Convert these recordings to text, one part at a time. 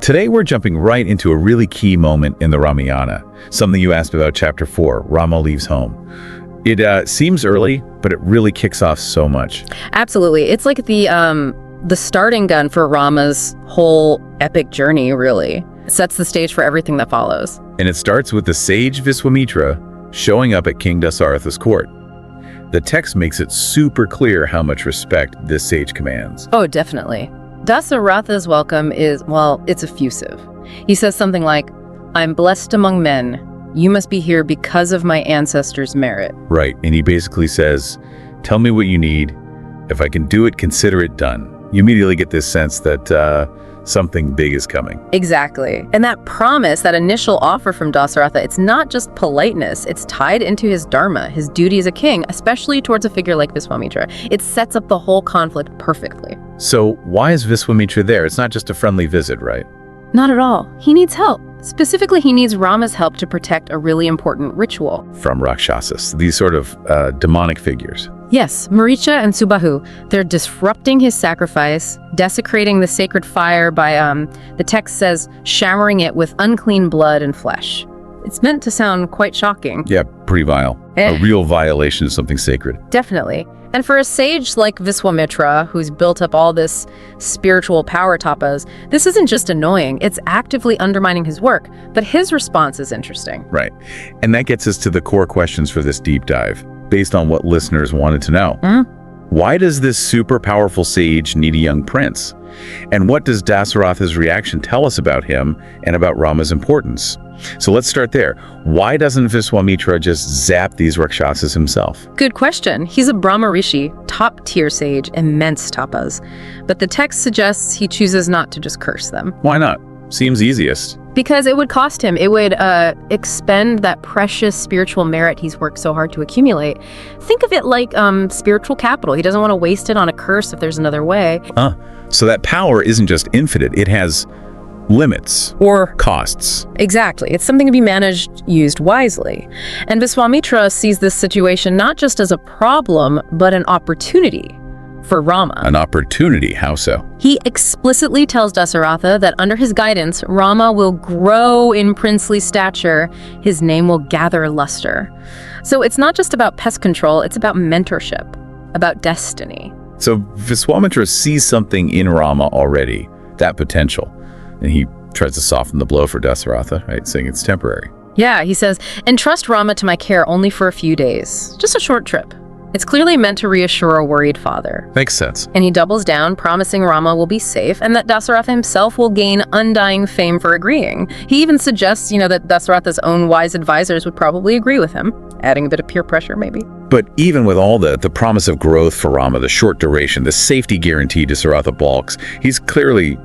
Today we're jumping right into a really key moment in the Ramayana, something you asked about chapter 4, Rama leaves home. It seems early, but it really kicks off so much. Absolutely. It's like the starting gun for Rama's whole epic journey, really. It sets the stage for everything that follows. And it starts with the Sage Viswamitra showing up at King Dasaratha's court. The text makes it super clear how much respect this sage commands. Oh, definitely. Dasaratha's welcome is, well, it's effusive. He says something like, "I'm blessed among men. You must be here because of my ancestors' merit." Right, and he basically says, tell me what you need. If I can do it, consider it done. You immediately get this sense that something big is coming. Exactly. And that promise, that initial offer from Dasaratha, it's not just politeness. It's tied into his dharma, his duty as a king, especially towards a figure like Viswamitra. It sets up the whole conflict perfectly. So why is Viswamitra there? It's not just a friendly visit, right? Not at all. He needs help. Specifically, he needs Rama's help to protect a really important ritual. From Rakshasas, these sort of demonic figures. Yes, Maricha and Subahu, they're disrupting his sacrifice, desecrating the sacred fire by, the text says, showering it with unclean blood and flesh. It's meant to sound quite shocking. Yeah, pretty vile. A real violation of something sacred. Definitely. And for a sage like Viswamitra, who's built up all this spiritual power tapas, this isn't just annoying, it's actively undermining his work. But his response is interesting. Right. And that gets us to the core questions for this deep dive, based on what listeners wanted to know. Why does this super powerful sage need a young prince? And what does Dasaratha's reaction tell us about him and about Rama's importance? So let's start there. Why doesn't Viswamitra just zap these Rakshasas himself? Good question. He's a Brahma Rishi, top-tier sage, immense tapas. But the text suggests he chooses not to just curse them. Why not? Seems easiest. Because it would cost him. It would expend that precious spiritual merit he's worked so hard to accumulate. Think of it like spiritual capital. He doesn't want to waste it on a curse if there's another way. So that power isn't just infinite. It has limits or costs. Exactly. It's something to be managed, used wisely. And Viswamitra sees this situation not just as a problem, but an opportunity for Rama. An opportunity? How so? He explicitly tells Dasaratha that under his guidance, Rama will grow in princely stature. His name will gather luster. So it's not just about pest control, it's about mentorship, about destiny. So Viswamitra sees something in Rama already, that potential. And he tries to soften the blow for Dasaratha, right? Saying it's temporary. Yeah, he says, entrust Rama to my care only for a few days. Just a short trip. It's clearly meant to reassure a worried father. Makes sense. And he doubles down, promising Rama will be safe and that Dasaratha himself will gain undying fame for agreeing. He even suggests, that Dasaratha's own wise advisors would probably agree with him, adding a bit of peer pressure maybe. But even with all the promise of growth for Rama, the short duration, the safety guarantee Dasaratha balks, he's clearly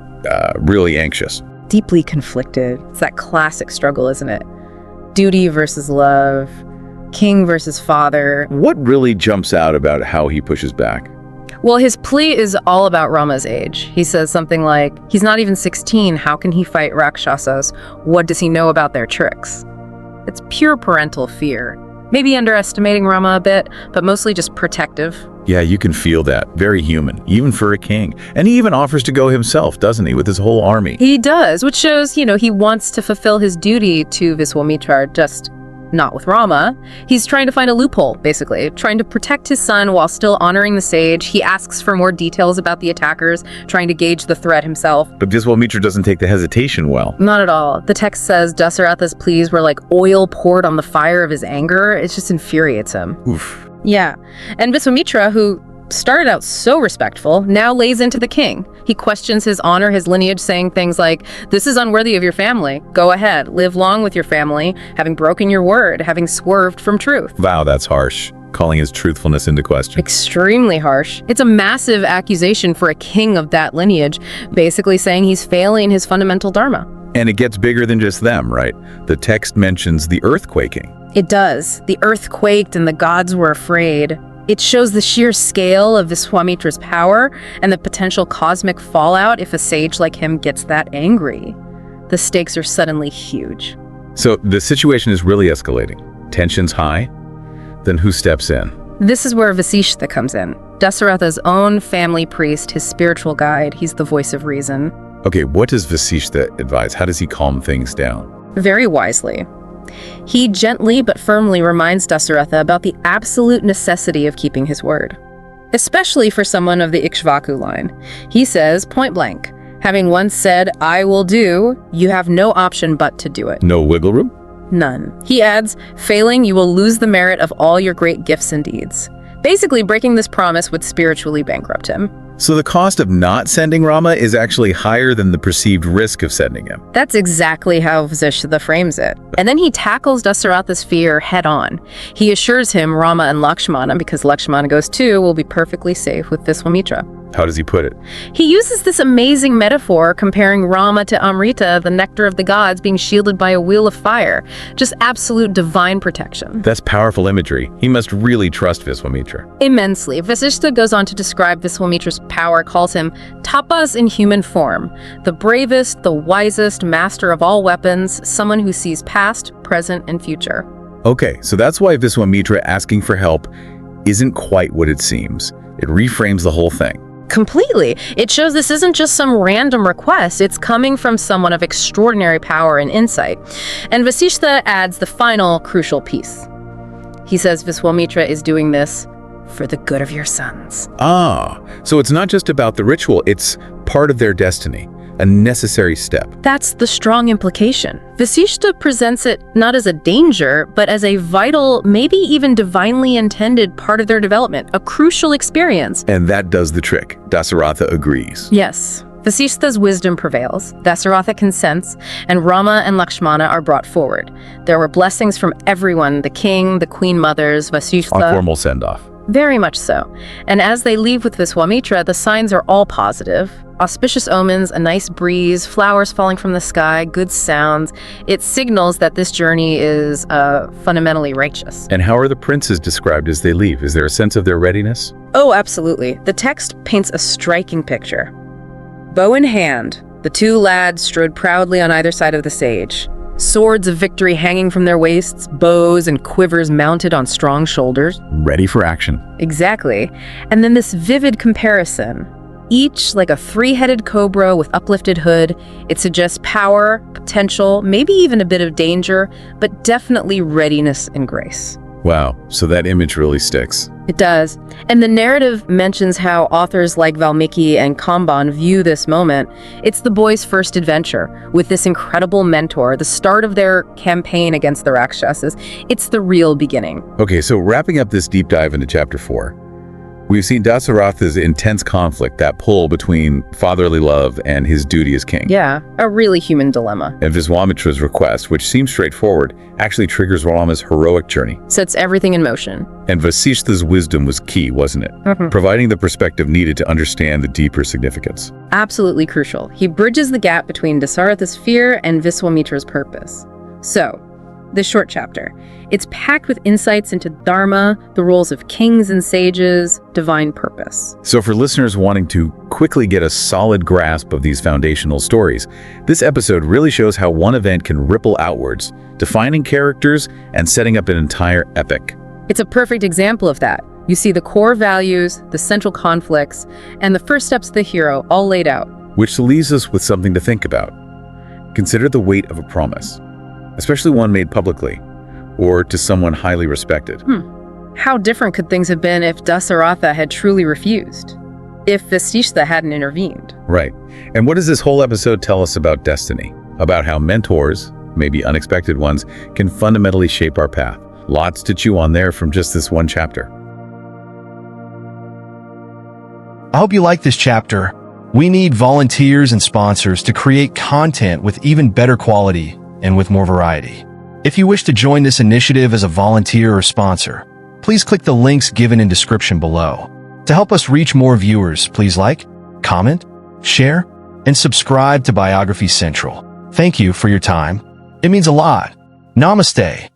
really anxious. Deeply conflicted. It's that classic struggle, isn't it? Duty versus love. King versus father. What really jumps out about how he pushes back? Well, his plea is all about Rama's age. He says something like, he's not even 16, how can he fight Rakshasas? What does he know about their tricks? It's pure parental fear. Maybe underestimating Rama a bit, but mostly just protective. Yeah, you can feel that. Very human, even for a king. And he even offers to go himself, doesn't he, with his whole army? He does, which shows, he wants to fulfill his duty to Viswamitra, just not with Rama. He's trying to find a loophole, basically, trying to protect his son while still honoring the sage. He asks for more details about the attackers, trying to gauge the threat himself. But Viswamitra doesn't take the hesitation well. Not at all. The text says Dasaratha's pleas were like oil poured on the fire of his anger. It just infuriates him. Oof. Yeah. And Viswamitra, who started out so respectful, now lays into the king. He questions his honor, his lineage, saying things like, this is unworthy of your family. Go ahead, live long with your family, having broken your word, having swerved from truth. Wow, that's harsh. Calling his truthfulness into question. Extremely harsh. It's a massive accusation for a king of that lineage, basically saying he's failing his fundamental dharma. And it gets bigger than just them, right? The text mentions the earthquaking. It does. The earth quaked and the gods were afraid. It shows the sheer scale of Viswamitra's power and the potential cosmic fallout if a sage like him gets that angry. The stakes are suddenly huge. So the situation is really escalating. Tension's high. Then who steps in? This is where Vasishtha comes in. Dasaratha's own family priest, his spiritual guide. He's the voice of reason. Okay, what does Vasishtha advise? How does he calm things down? Very wisely. He gently but firmly reminds Dasaratha about the absolute necessity of keeping his word, especially for someone of the Ikshvaku line. He says, point blank, having once said, "I will do," you have no option but to do it. No wiggle room? None. He adds, failing, you will lose the merit of all your great gifts and deeds. Basically, breaking this promise would spiritually bankrupt him. So the cost of not sending Rama is actually higher than the perceived risk of sending him. That's exactly how Vasishtha frames it. And then he tackles Dasaratha's fear head on. He assures him Rama and Lakshmana, because Lakshmana goes too, will be perfectly safe with Viswamitra. How does he put it? He uses this amazing metaphor comparing Rama to Amrita, the nectar of the gods, being shielded by a wheel of fire. Just absolute divine protection. That's powerful imagery. He must really trust Viswamitra. Immensely. Vasishtha goes on to describe Viswamitra's power, calls him tapas in human form, the bravest, the wisest, master of all weapons, someone who sees past, present, and future. Okay, so that's why Viswamitra asking for help isn't quite what it seems. It reframes the whole thing. Completely. It shows this isn't just some random request, it's coming from someone of extraordinary power and insight. And Vasishtha adds the final crucial piece. He says Viswamitra is doing this for the good of your sons. Ah, so it's not just about the ritual, it's part of their destiny, a necessary step. That's the strong implication. Vasishtha presents it not as a danger, but as a vital, maybe even divinely intended part of their development, a crucial experience. And that does the trick. Dasaratha agrees. Yes. Vasishtha's wisdom prevails, Dasaratha consents, and Rama and Lakshmana are brought forward. There were blessings from everyone, the king, the queen mothers, Vasishtha. A formal send-off. Very much so. And as they leave with Viswamitra, the signs are all positive. Auspicious omens, a nice breeze, flowers falling from the sky, good sounds. It signals that this journey is fundamentally righteous. And how are the princes described as they leave? Is there a sense of their readiness? Oh, absolutely. The text paints a striking picture. Bow in hand, the two lads strode proudly on either side of the sage. Swords of victory hanging from their waists, bows and quivers mounted on strong shoulders. Ready for action. Exactly. And then this vivid comparison. Each like a three-headed cobra with uplifted hood. It suggests power, potential, maybe even a bit of danger, but definitely readiness and grace. Wow, so that image really sticks. It does. And the narrative mentions how authors like Valmiki and Kamban view this moment. It's the boys' first adventure with this incredible mentor, the start of their campaign against the Rakshasas. It's the real beginning. Okay, so wrapping up this deep dive into Chapter 4, we've seen Dasaratha's intense conflict, that pull between fatherly love and his duty as king. Yeah, a really human dilemma. And Viswamitra's request, which seems straightforward, actually triggers Rama's heroic journey. Sets everything in motion. And Vasishtha's wisdom was key, wasn't it? Providing the perspective needed to understand the deeper significance. Absolutely crucial. He bridges the gap between Dasaratha's fear and Viswamitra's purpose. So, this short chapter, it's packed with insights into Dharma, the roles of kings and sages, divine purpose. So for listeners wanting to quickly get a solid grasp of these foundational stories, this episode really shows how one event can ripple outwards, defining characters and setting up an entire epic. It's a perfect example of that. You see the core values, the central conflicts, and the first steps of the hero all laid out. Which leaves us with something to think about. Consider the weight of a promise, especially one made publicly, or to someone highly respected. How different could things have been if Dasaratha had truly refused? If Vasishtha hadn't intervened? Right. And what does this whole episode tell us about destiny? About how mentors, maybe unexpected ones, can fundamentally shape our path. Lots to chew on there from just this one chapter. I hope you like this chapter. We need volunteers and sponsors to create content with even better quality and with more variety. If you wish to join this initiative as a volunteer or sponsor, please click the links given in description below. To help us reach more viewers, please like, comment, share, and subscribe to Biography Central. Thank you for your time. It means a lot. Namaste.